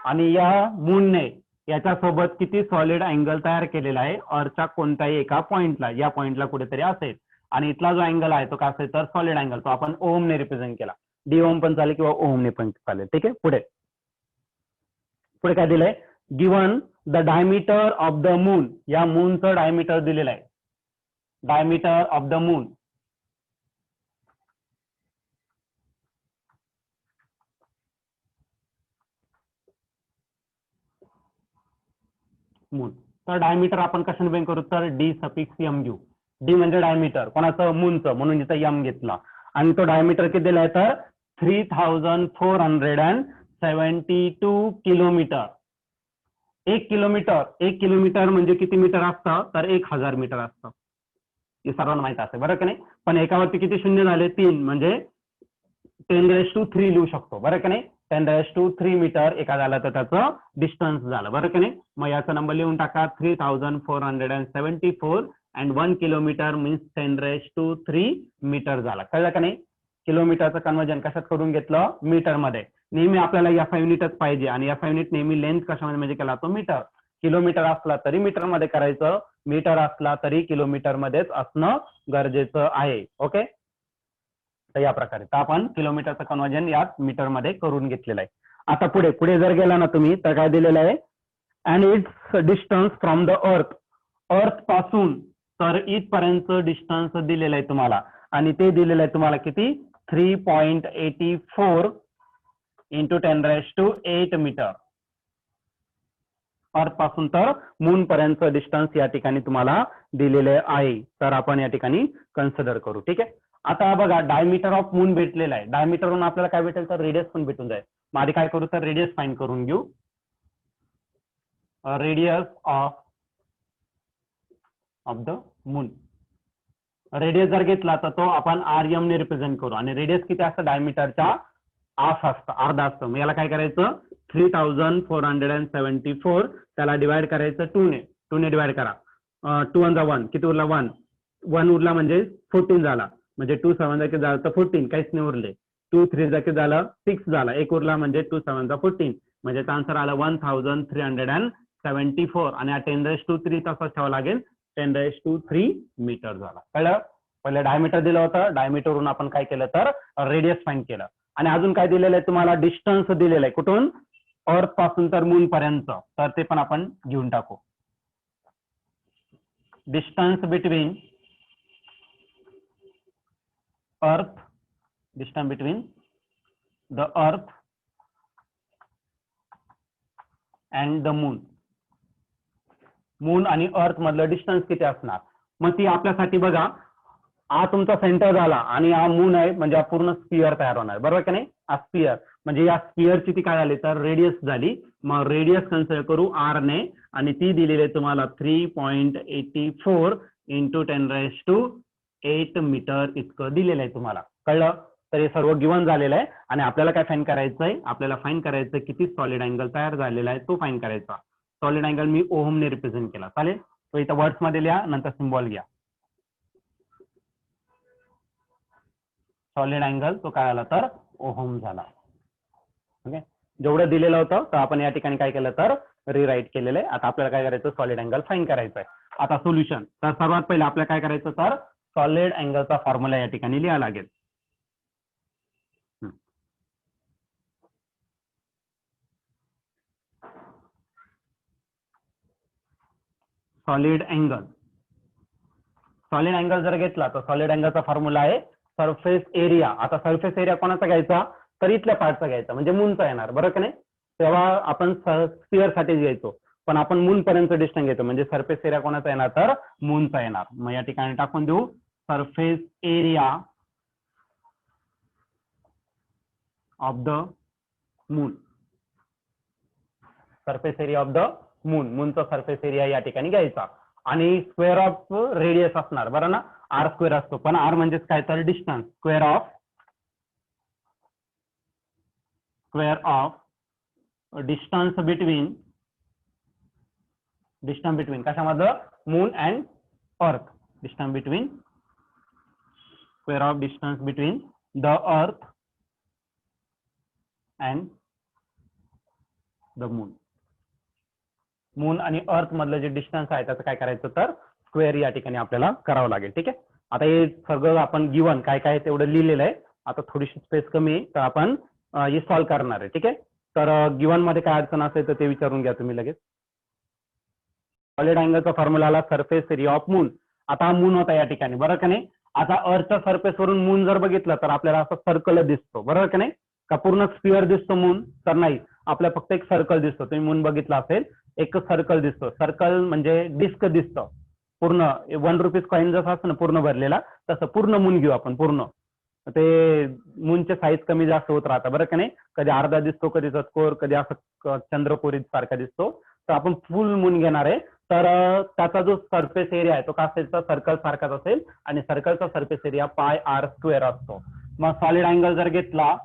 आणि या मूनने याच्यासोबत किती सॉलिड अँगल तयार केलेला आहे अर्थच्या कोणत्याही एका पॉइंटला, या पॉइंटला कुठेतरी असेल. आणि इथला जो अँगल आहे तो काय असेल तर सॉलिड अँगल, तो आपण ओमने रिप्रेझेंट केला. डी ओम पण चालेल किंवा ओमने पण चालेल, ठीक आहे. पुढे पुढे काय दिलंय, given the diameter of the moon, या मूनचं डायमीटर दिलेलं आहे. Diameter of the moon, moon, तर डायमीटर आपण कशाने बेन करू तर डी सफिक्स एम घेऊ. डी म्हणजे डायमीटर कोणाचं, मूनचं, म्हणून इथं एम घेतला. आणि तो डायमीटर किती दिलाय तर 3472 किलोमीटर. 1 किलोमीटर म्हणजे किती मीटर असतं तर 1000 मीटर असतं, हे सर्वांना माहित असेल बरं का नाही. पण एकावरती किती शून्य झाले, 3, म्हणजे 10⁻³ लिहू शकतो बरं का नाही. 10⁻³ मीटर एका झालं तर त्याचं डिस्टन्स झालं बरं का नाही. मग याचा नंबर लिहून टाका 3474 अँड 1 किलोमीटर मीन्स 10⁻³ मीटर झाला. कळलं का नाही. किलोमीटरचं कन्वर्जन कशात करून घेतलं, मीटर मध्ये. नेहमी आपल्याला एफ युनिटच पाहिजे, आणि एफ युनिट नेहमी लेंथ कशामध्ये म्हणजे केला तो मीटर. किलोमीटर असला तरी मीटर मध्ये करायचं, मीटर असला तरी किलोमीटर मध्येच असणं गरजेचं आहे. ओके, तर या प्रकारे तर आपण किलोमीटरचं कन्वर्जन यात मीटर मध्ये करून घेतलेलं आहे. आता पुढे पुढे जर गेला ना तुम्ही तर काय दिलेलं आहे, and it's distance from the earth, अर्थ पासून तर इथपर्यंत डिस्टन्स दिलेलं आहे तुम्हाला, आणि ते दिलेलं आहे तुम्हाला किती 3.84 इंटू 10⁸ मीटर. अर्थ पासून तर मून पर्यंत डिस्टन्स या ठिकाणी तुम्हाला दिलेले आहे, तर आपण या ठिकाणी कन्सिडर करू, ठीक आहे. आता बघा डायमीटर ऑफ मून भेटलेला आहे, डायमीटरवरून आपल्याला काय भेटेल तर रेडियस पण भेटून जाईल. मग आधी काय करू तर रेडियस फाइंड करून घेऊ. Radius of the moon, radius जर घेतला तर तो आपण RM ने रिप्रेझेंट करू, आणि रेडियस किती असतं डायमीटरच्या हाफ असतं, अर्धा असतं. मग याला काय करायचं 3474 त्याला डिवाइड करायचं 2 ने डिवाइड करा. 2 1 1 किती उरला 1 उरला म्हणजे 14 झाला, म्हणजे 2 7 किती झालं तर 14, काहीच नाही उरले. 2 3 किती झालं 6 झाला, एक उरला म्हणजे 2 7 14, म्हणजे आन्सर आला 1374. आणि 10⁻³ तसंच ठेवावं लागेल, 10⁻³ मीटर झाला. कळलं. पहिले डायमीटर दिलं होतं, डायमीटरवरून आपण काय केलं तर रेडियस फाइंड केलं. आणि अजून काय दिलेलं आहे तुम्हाला, डिस्टन्स दिलेलं आहे कुठून अर्थ पासून तर मून पर्यंत, तर ते पण आपण घेऊन टाकू. Distance between earth, distance between the earth and the moon, moon आणि अर्थ मधलं डिस्टन्स किती असणार. मग ती आपल्यासाठी बघा, हा तुमचा सेंटर झाला आणि हा मून आहे, म्हणजे हा पूर्ण स्पियर तयार होणार बरोबर की नाही. हा स्पियर म्हणजे या स्पियरची ती काय झाली तर रेडियस झाली. मग रेडियस कन्सिडर करू R ने, आणि ती दिलेली आहे तुम्हाला 3.84 इंटू 10⁸ मीटर इतकं दिलेलं आहे तुम्हाला. कळलं. तर हे सर्व गिवन झालेलं आहे, आणि आपल्याला काय फाईन करायचंय, आपल्याला फाईन करायचं किती सॉलिड अँगल तयार झालेला आहे तो फाईन करायचा. सॉलिड अँगल मी ओहमने रिप्रेझेंट केला, चालेल. तो इथं वर्ड्स मध्ये लिहा, नंतर सिम्बॉल घ्या. सॉलिड अँगल तो काय आला तर ओहम झाला. ओके, जेवढं दिलेलं होतं तर आपण या ठिकाणी काय केलं तर रिराईट केलेलं आहे. आता आपल्याला काय करायचं सॉलिड अँगल फाईन करायचं आहे. आता सोल्युशन, तर सर्वात पहिले आपल्याला काय करायचं तर सॉलिड अँगलचा फॉर्म्युला या ठिकाणी लिहावा लागेल. सॉलिड अँगल सॉलिड अँगल जर घेतला तर सॉलिड अँगलचा फॉर्म्युला आहे सरफेस एरिया. आता सरफेस एरिया कोणाचा घ्यायचा तर इथल्या पार्टचा घ्यायचा म्हणजे मूनचा येणार, बरोबर की नाही. तेव्हा आपण स्फिअर साठीच घ्यायचो, पण आपण मून पर्यंत डिस्टन्स घेतो म्हणजे सरफेस एरिया कोणाचा येणार तर मूनचा येणार. मग या ठिकाणी टाकून देऊ surface area of the moon. Surface area of the moon, मूनचा सरफेस एरिया या ठिकाणी घ्यायचा आणि स्क्वेअर ऑफ रेडियस असणार, बरं ना. आर स्क्वेअर असतो, पण आर म्हणजेच काय तर distance. Square of distance between कशामध्ये मून अँड अर्थ. Distance between square of distance between the earth and the moon. Moon आणि अर्थ मधलं जे डिस्टन्स आहे त्याचं काय करायचं तर स्क्वेअर या ठिकाणी आपल्याला करावं लागेल. ठीक आहे. आता हे सगळं आपण गिवन काय काय तेवढं लिहिलेलं आहे. आता थोडीशी स्पेस कमी आहे तर आपण हे सॉल्व्ह करणार आहे. ठीक आहे. तर गिवन मध्ये काय अडचण असेल तर ते विचारून घ्या तुम्ही लगेच. सॉलिड अँगलचा फॉर्म्युला आला सरफेस एरिया ऑफ मून. आता हा मून होता या ठिकाणी, बरोबर का नाही. आता अर्थच्या सरफेस वरून मून जर बघितलं तर आपल्याला असं सर्कल दिसतो, बरोबर का नाही. का पूर्ण स्फिअर दिसतो मून तर नाही, आपल्याला फक्त एक सर्कल दिसतो. तुम्ही मून बघितला असेल एक सर्कल दिसतो. सर्कल म्हणजे डिस्क दिसतं पूर्ण. 1 रुपीज कॉईन जसं असतं ना पूर्ण भरलेला, तसं पूर्ण मून घेऊ आपण पूर्ण. ते मूनचे साईज कमी जास्त होत राहतं, बरं का नाही. कधी अर्धा दिसतो, कधी चतकोर, कधी असं चंद्रकोरी सारखा दिसतो. तर आपण फुल मून घेणार आहे. तर त्याचा जो सरफेस एरिया आहे तो का असेल तर सर्कल सारखाच असेल आणि सर्कलचा surface area pi R square असतो. मग सॉलिड अँगल जर घेतला,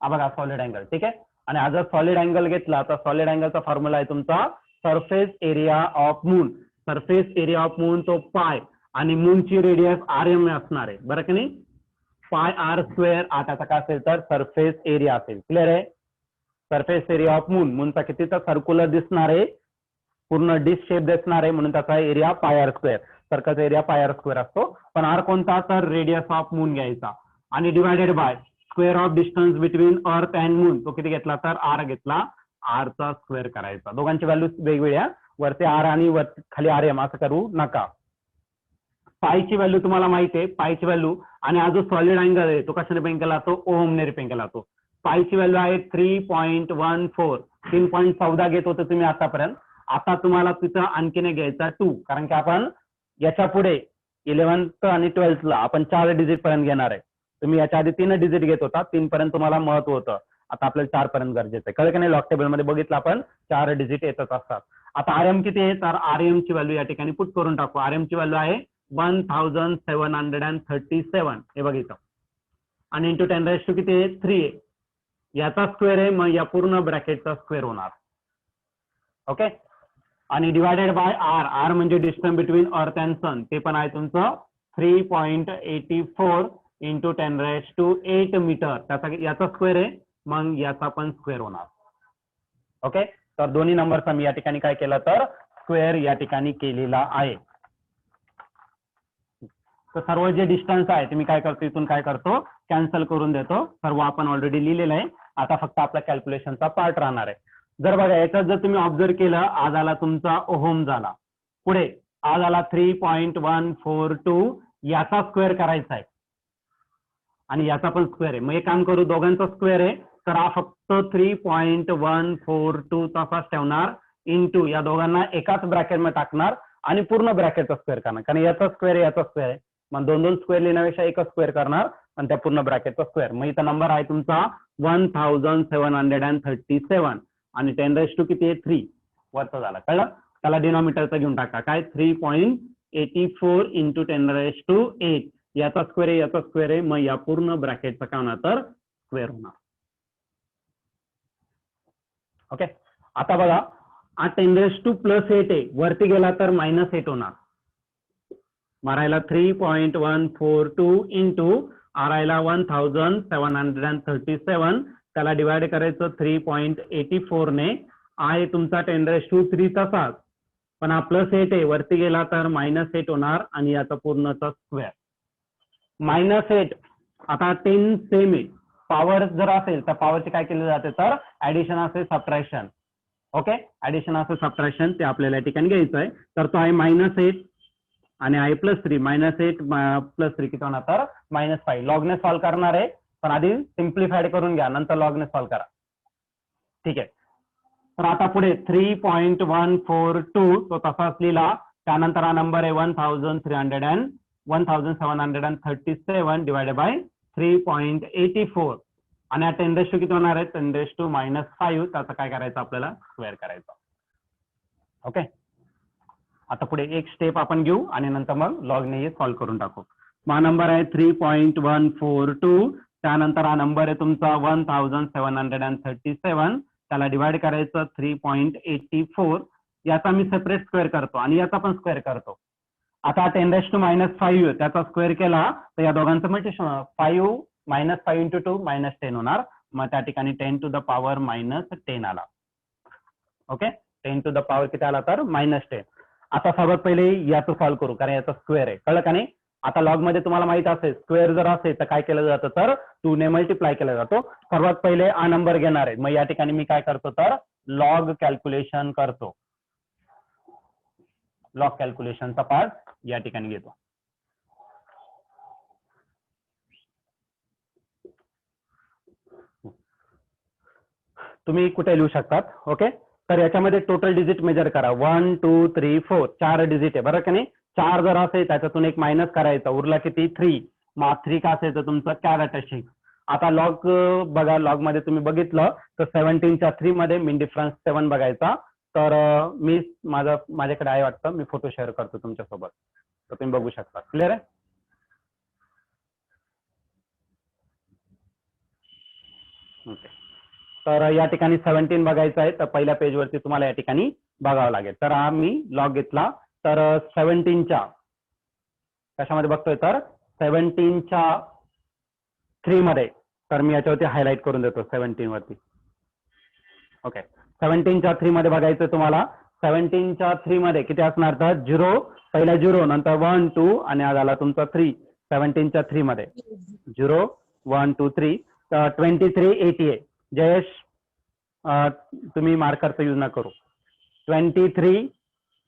बघा सॉलिड अँगल, ठीक आहे. आणि हा जर सॉलिड अँगल घेतला तर सॉलिड अँगलचा फॉर्म्युला आहे तुमचा surface area of moon. Surface area of moon तो पाय आणि मूनची रेडियस आर एम असणार आहे, बरं की नाही. पाय आर स्क्वेअर त्याचा काय असेल तर सरफेस एरिया असेल. क्लिअर आहे. सरफेस एरिया ऑफ मून, मूनचा कितीचा सर्क्युलर दिसणार आहे, पूर्ण डिश शेप दिसणार आहे म्हणून त्याचा एरिया पाय आर स्क्वेअर. सर्कलचा एरिया पाय आर स्क्वेअर असतो. पण आर कोणता तर रेडियस ऑफ मून घ्यायचा आणि divided by square of distance between earth and moon. तो किती घेतला तर आर घेतला, आरचा स्क्वेअर करायचा. दोघांची व्हॅल्यू वेगवेगळ्या, वरती आर आणि खाली आर एम असं करू नका. पायची व्हॅल्यू तुम्हाला माहिती आहे, पायची व्हॅल्यू. आणि हा जो सॉलिड अँगल आहे तो कशाने रिप्रेझेंट केला जातो, ओहमने रिप्रेझेंट केला जातो. पायची व्हॅल्यू आहे 3.14. 3.14 घेत होते तुम्ही आतापर्यंत. आता तुम्हाला तिथं आणखीन घ्यायचा 2, कारण की आपण याच्या पुढे 11th आणि 12th ला आपण 4 डिजिट पर्यंत घेणार आहे. तुम्ही याच्या आधी 3 डिजिट घेत होता, 3 पर्यंत तुम्हाला महत्व होतं. आता आपल्याला 4 पर्यंत गरजेचं आहे. कळलं की नाही. लॉग टेबल मध्ये बघितलं आपण 4 डिजिट येतच असतात. आता आर एम किती आहे तर आर एम ची व्हॅल्यू या ठिकाणी पुट करून टाकू. आर एम ची व्हॅल्यू आहे 1737. हे बघितलं. आणि इंटू 10 किती आहे 3 आहे. याचा स्क्वेअर आहे, मग या पूर्ण ब्रॅकेटचा स्क्वेअर होणार. ओके. आणि डिवायडेड बाय आर, आर म्हणजे डिस्टन्स बिटवीन अर्थ अँड सन, ते पण आहे तुमचं 3.84 इंटू 10⁸ मीटर. त्याचा याचा स्क्वेअर आहे, मग याचा पण स्क्वेअर होणार. ओके. तर दोन्ही नंबरचा मी या ठिकाणी काय केलं तर स्क्वेअर या ठिकाणी केलेला आहे. तर सर्व जे डिस्टन्स आहे ते मी काय करतो इथून काय करतो कॅन्सल करून देतो. सर्व आपण ऑलरेडी लिहिलेलं आहे. आता फक्त आपला कॅल्क्युलेशनचा पार्ट राहणार आहे. जर बघा याच्यात जर तुम्ही ऑब्झर्व केलं, आज आला तुमचा ओहम झाला, पुढे आज आला 3.142. याचा स्क्वेअर करायचा आहे आणि याचा पण स्क्वेअर आहे. मग एक काम करू, दोघांचा स्क्वेअर आहे तर हा फक्त 3.142 तसाच ठेवणार इंटू या दोघांना एकाच ब्रॅकेट मध्ये टाकणार आणि पूर्ण ब्रॅकेटचा स्क्वेअर करणार, कारण याचा स्क्वेअर याचा स्क्वेअर आहे. मग 2 स्क्वेअर लिहिण्यापेक्षा एकच स्क्वेअर करणार आणि त्या पूर्ण ब्रॅकेटचा स्क्वेअर. मग इथं नंबर आहे तुमचा 1737 आणि 10⁻⁴ किती आहे 3 वरचा झाला. कळलं. त्याला डिनॉमिनेटरचा घेऊन टाका काय 3.84 इंटू 10⁸ याचा स्क्वेअर आहे याचा स्क्वेअर आहे. मग या पूर्ण ब्रॅकेटचा काय होणार तर स्क्वेअर होणार. ओके. आता बघा 10⁻⁸ आहे, वरती गेला तर -8 होणार. मारायला 3.142 इंटू आरायला 1737. त्याला डिवाइड करायचं 3.84 ने. आहे तुमचा 10⁻³ तसाच, पण हा +8 आहे, वरती गेला तर -8 होणार आणि याचा पूर्णचा स्क्वेअर. -8 आता 10 सेम आहे. पॉवर जर असेल तर पॉवरचे काय केले जाते तर ऍडिशन असेल सबट्रॅक्शन. ओके, ऍडिशन असं सबट्रॅक्शन ते आपल्याला या ठिकाणी घ्यायचं आहे. तर तो आहे -8 आणि आहे +3. -8 +3 किती होणार तर -5. लॉगने सॉल्व्ह करणार आहे, पण आधी सिम्प्लिफाईड करून घ्या, नंतर लॉगने सॉल्व्ह करा. ठीक आहे. तर आता पुढे 3.142 तो तसाच लिहिला. त्यानंतर हा नंबर आहे 1737 डिवायडेड बाय 3.84 आणि हा 10⁻⁴ किती होणार आहे 10⁻⁻5. त्याचं काय करायचं आपल्याला स्क्वेअर करायचं. ओके, आता पुढे एक स्टेप आपण घेऊ आणि नंतर मग लॉगने सॉल्व्ह करून टाकू. हा नंबर आहे 3.142. त्यानंतर हा नंबर आहे तुमचा 1737. त्याला डिवाइड करायचं 3.84. याचा मी सेपरेट स्क्वेअर करतो आणि याचा पण स्क्वेअर करतो. आता 10⁻⁻5 त्याचा स्क्वेअर केला तर या दोघांचं मल्टिप्लिकेशन 5 -5 × 2 -10 होणार. मग त्या ठिकाणी 10⁻⁻10 आला. ओके, 10⁻⁻ किती आला तर -10. आता सर्वात पहिले याचं सॉल्व्ह करू, कारण याचा स्क्वेअर आहे. कळलं का नाही? आता लॉग मध्ये तुम्हाला माहित असेल स्क्वेअर जर असेल तर काय केलं जातं तर 2 ने मल्टिप्लाय केला जातो. सर्वात पहिले हा नंबर घेणार आहे. मग या ठिकाणी मी काय करतो तर लॉग कॅल्क्युलेशन करतो. लॉग कॅल्क्युलेशनचा पार्ट या ठिकाणी घेतो. तुम्ही कुठे लिहू शकतात. ओके, तर याच्यामध्ये टोटल डिजिट मेजर करा. 1 2 3 4 4 डिजिट आहे बरं का नाही. 4 जर असेल त्याच्यातून एक मायनस करायचा, उरला किती 3. मग 3 का असेल तर तुमचं कॅरेक्टरिस्टिक. आता लॉग बघा, लॉग मध्ये तुम्ही बघितलं तर 17च्या 3 मध्ये मीन डिफरन्स 7 बघायचा. तर मी माझ्याकडे आहे वाटतं, मी फोटो शेअर करतो तुमच्यासोबत, तर तुम्ही बघू शकता. क्लिअर आहे? ओके, तर या ठिकाणी 17 बघायचं आहे. तर पहिल्या पेजवरती तुम्हाला या ठिकाणी बघावं लागेल. तर हा मी लॉग घेतला. तर 17च्या कशामध्ये बघतोय तर 17च्या 3 मध्ये. तर मी याच्यावरती हायलाइट करून देतो 17 वरती. ओके, 17च्या 3 मध्ये बघायचं तुम्हाला. 17च्या 3 मध्ये किती असणार तर 0, पहिला 0, नंतर 1 2 आणि आज आला तुमचा 3. 17च्या 3 मध्ये 0 1 2 3. तर 2388. जयेश तुम्ही मार्करचा यूज न करू. 2380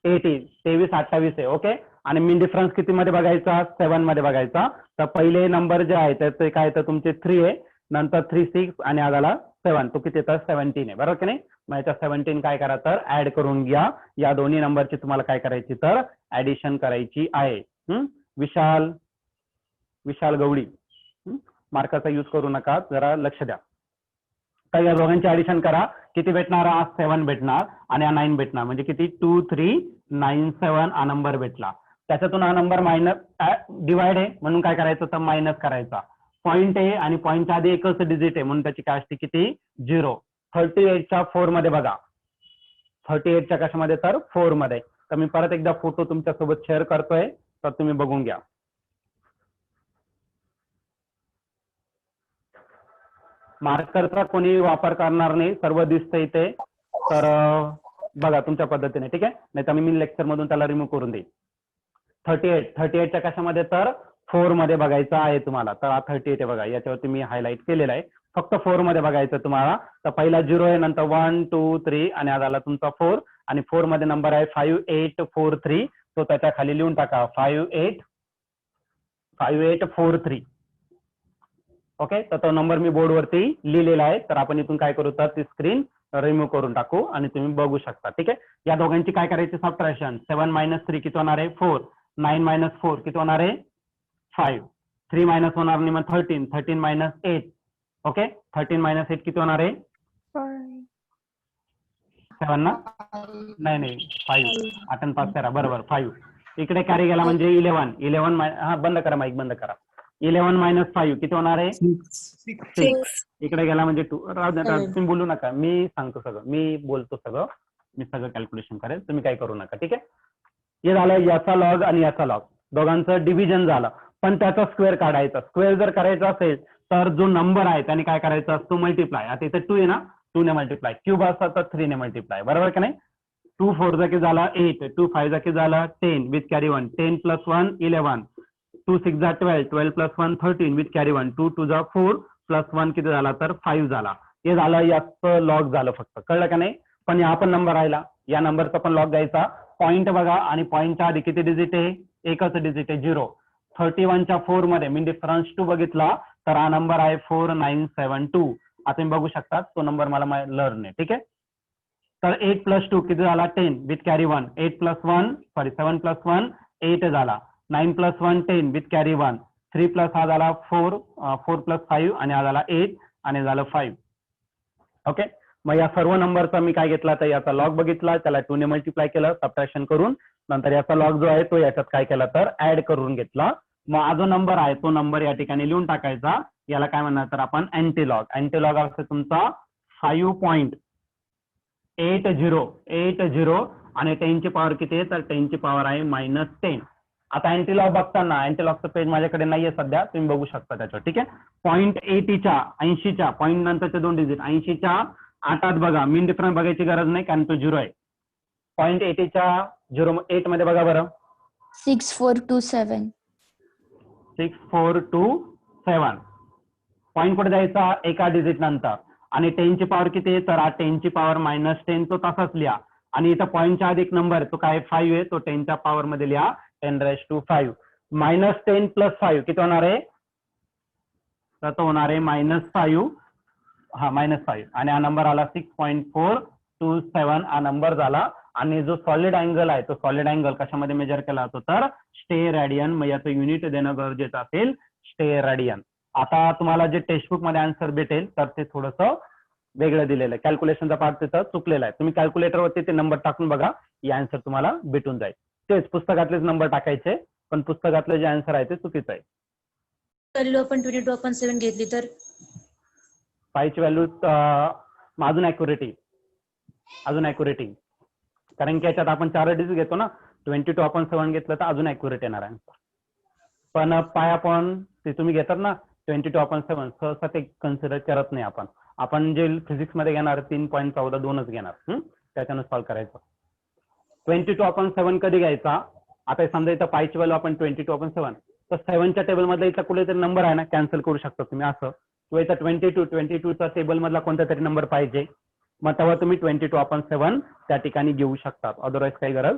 2328 आहे. ओके, आणि मीन डिफरन्स किती मध्ये बघायचा 7 मध्ये बघायचा. तर पहिले नंबर जे आहे त्याचे काय तर तुमचे 3 आहे, नंतर 3 6 आणि आला 7. तो किती तर 17 आहे बरोबर की नाही. मग याच्या 17 काय करा तर ऍड करून घ्या. या दोन्ही नंबरची तुम्हाला काय करायची तर ऍडिशन करायची आहे. विशाल गवळी, मार्काचा यूज करू नका, जरा लक्ष द्या. तर या दोघांची ऍडिशन करा. किती भेटणार? 7 भेटणार आणि 9 भेटणार, म्हणजे किती 2397 हा नंबर भेटला. त्याच्यातून हा नंबर मायनस डिवाइड आहे म्हणून काय करायचं तर मायनस करायचा. पॉईंट आहे आणि पॉईंटच्या आधी एकच डिजिट आहे म्हणून त्याची काय असते किती 0. 38च्या 4 मध्ये बघा. 38च्या कशामध्ये तर 4 मध्ये. तर मी परत एकदा फोटो तुमच्यासोबत शेअर करतोय, तर तुम्ही बघून घ्या. मार्करचा कोणी वापर करणार नाही, सर्व दिसतंय इथे. तर बघा तुमच्या पद्धतीने, ठीक आहे. नाही तर मी लेक्चर मधून त्याला रिमूव्ह करून देईन. 38च्या कशामध्ये तर 4 मध्ये बघायचं आहे तुम्हाला. तर 38 आहे बघा, याच्यावरती मी हायलाइट केलेला आहे. फक्त 4 मध्ये बघायचं तुम्हाला. तर पहिला 0 आहे, नंतर 1 2 3 आणि आज आला तुमचा 4. आणि 4 मध्ये नंबर आहे 5843. तो त्याच्या खाली लिहून टाका 5843. ओके, तर तो नंबर मी बोर्डवरती लिहिलेला आहे. तर आपण इथून काय करू तर ती स्क्रीन रिमूव्ह करून टाकू आणि तुम्ही बघू शकता. ठीक आहे, या दोघांची काय करायची सबट्रॅक्शन. 7 - 3 किती होणार आहे 4. 9 - 4 किती होणार आहे 5. 3 मायनस होणार नाही मग 13. 13 - 8. ओके, 13 - 8 किती होणार आहे 7 ना. नाही 5. 8 आणि 5 करा बरोबर 5. इकडे कॅरी गेला म्हणजे 11. हा बंद करा, माईक बंद करा. 11 - 5 किती होणार आहे 6. इकडे गेला म्हणजे 2. तुम्ही बोलू नका, मी सांगतो सगळं, मी बोलतो सगळं, मी सगळं कॅल्क्युलेशन करेल, तुम्ही काय करू नका. ठीक आहे, हे झालं याचा लॉग आणि याचा लॉग, दोघांचं डिव्हिजन झालं. पण त्याचा स्क्वेअर काढायचा. स्क्वेअर जर करायचा असेल तर जो नंबर आहे त्याने काय करायचा असतो मल्टिप्लाय. आता इथे 2 आहे ना, 2 ने मल्टिप्लाय. क्यूब असतात तर 3 ने मल्टिप्लाय. बरोबर की नाही. 2 4 जा की झाला 8. 2 5 जा की झाला 10 विथ कॅरी 1. 10 + 1 11. 2 6 जा 12. 12 + 1 13 विथ कॅरी 1. 2 2 जा 4 + 1 किती झाला तर 5 झाला. हे झालं याचं लॉग झालं फक्त. कळलं का नाही. पण हा पण नंबर राहिला, या नंबरचा पण लॉग घ्यायचा. पॉईंट बघा, आणि पॉईंटच्या आधी किती डिजिट आहे, एकच डिजिट आहे 0. 31च्या 4 मध्ये मी डिफरन्स 2 बघितला तर हा नंबर आहे 4972. आता तुम्ही बघू शकता तो नंबर मला लर्न आहे. ठीक आहे, तर 8 + 2 किती झाला 10 विथ कॅरी 1. 8 + 1 सॉरी 7 + 1 8 झाला. 9 + 1 10 विथ कॅरी 1. 3 प्लस हा झाला 4, 4 + 5 आणि हा झाला 8 आणि झालं 5. ओके, मग या सर्व नंबरचा मी काय घेतला तर याचा लॉग बघितला, त्याला 2 ने मल्टिप्लाय केलं सबट्रॅक्शन करून, नंतर याचा लॉग जो आहे तो याच्यात काय केला तर ऍड करून घेतला. मग हा जो नंबर आहे तो नंबर या ठिकाणी लिहून टाकायचा. याला काय म्हणणार तर आपण अँटीलॉग. अँटीलॉग असतो तुमचा 5.8080 आणि 10 ची पॉवर किती आहे तर 10 ची पॉवर आहे -10. आता अँटीलॉग बघताना अँटीलॉगचं पेज माझ्याकडे नाहीये सध्या, तुम्ही बघू शकता त्याच्यावर. ठीक आहे, 0.80च्या 80च्या पॉईंट नंतरचे 2 डिजिट 80च्या 8 बघा, मीन डिफरन्स बघायची गरज नाही कारण तो 0 आहे. 0.80च्या 8 मध्ये बघा बरं, 6427. 6427. पॉईंट कुठे द्यायचा एका डिजिट नंतर, आणि 10 ची पॉवर किती आहे तर 10 ची पॉवर -10 तो तसाच लिहा. आणि इथं पॉईंटच्या आधी एक नंबर तो काय 5 आहे, तो 10 च्या पॉवर मध्ये लिहा 10⁻⁵. -10 + 5 किती होणार आहे तर तो होणार आहे -5. हा -5 आणि हा नंबर आला 6.427 हा नंबर झाला. आणि जो सॉलिड अँगल आहे तो सॉलिड अँगल कशामध्ये मेजर केला जातो तर स्टे रेडियन. मग याचं युनिट देणं गरजेचं असेल स्टे रेडियन. आता तुम्हाला जे टेक्स्टबुक मध्ये आन्सर भेटेल तर ते थोडंसं वेगळं दिलेलं आहे, कॅल्क्युलेशनचा पार्ट तिथं चुकलेला आहे. तुम्ही कॅल्क्युलेटरवरती ते नंबर टाकून बघा, या आन्सर तुम्हाला भेटून जाईल. तेच पुस्तकातलेच नंबर टाकायचे, पण पुस्तकातले जे आन्सर आहे ते चुकीचं आहे. आपण 22/7 घेतली तर पायची व्हॅल्यू अजून ॲक्युरेटी कारण की याच्यात आपण 4 डिजिट घेतो ना, 22/7 घेतलं तर अजून ॲक्युरेट येणार आहे. पण पाय आपण ते तुम्ही घेतात ना 22/7 सहसा ते कन्सिडर करत नाही. आपण जे फिजिक्स मध्ये घेणार 3.14 2च घेणार, त्याच्यानं सॉल्व्ह करायचं. 22/7 कधी घ्यायचा, आता समजा इथं पायची व्हॅल्यू आपण 22/7 तर 7च्या टेबल मधला इथला कुठेतरी नंबर आहे ना, कॅन्सल करू शकता तुम्ही असं, किंवा इथं 22चा टेबल मधला कोणता तरी नंबर पाहिजे, मग तेव्हा तुम्ही 22/7 त्या ठिकाणी घेऊ शकता, अदरवाईज काही गरज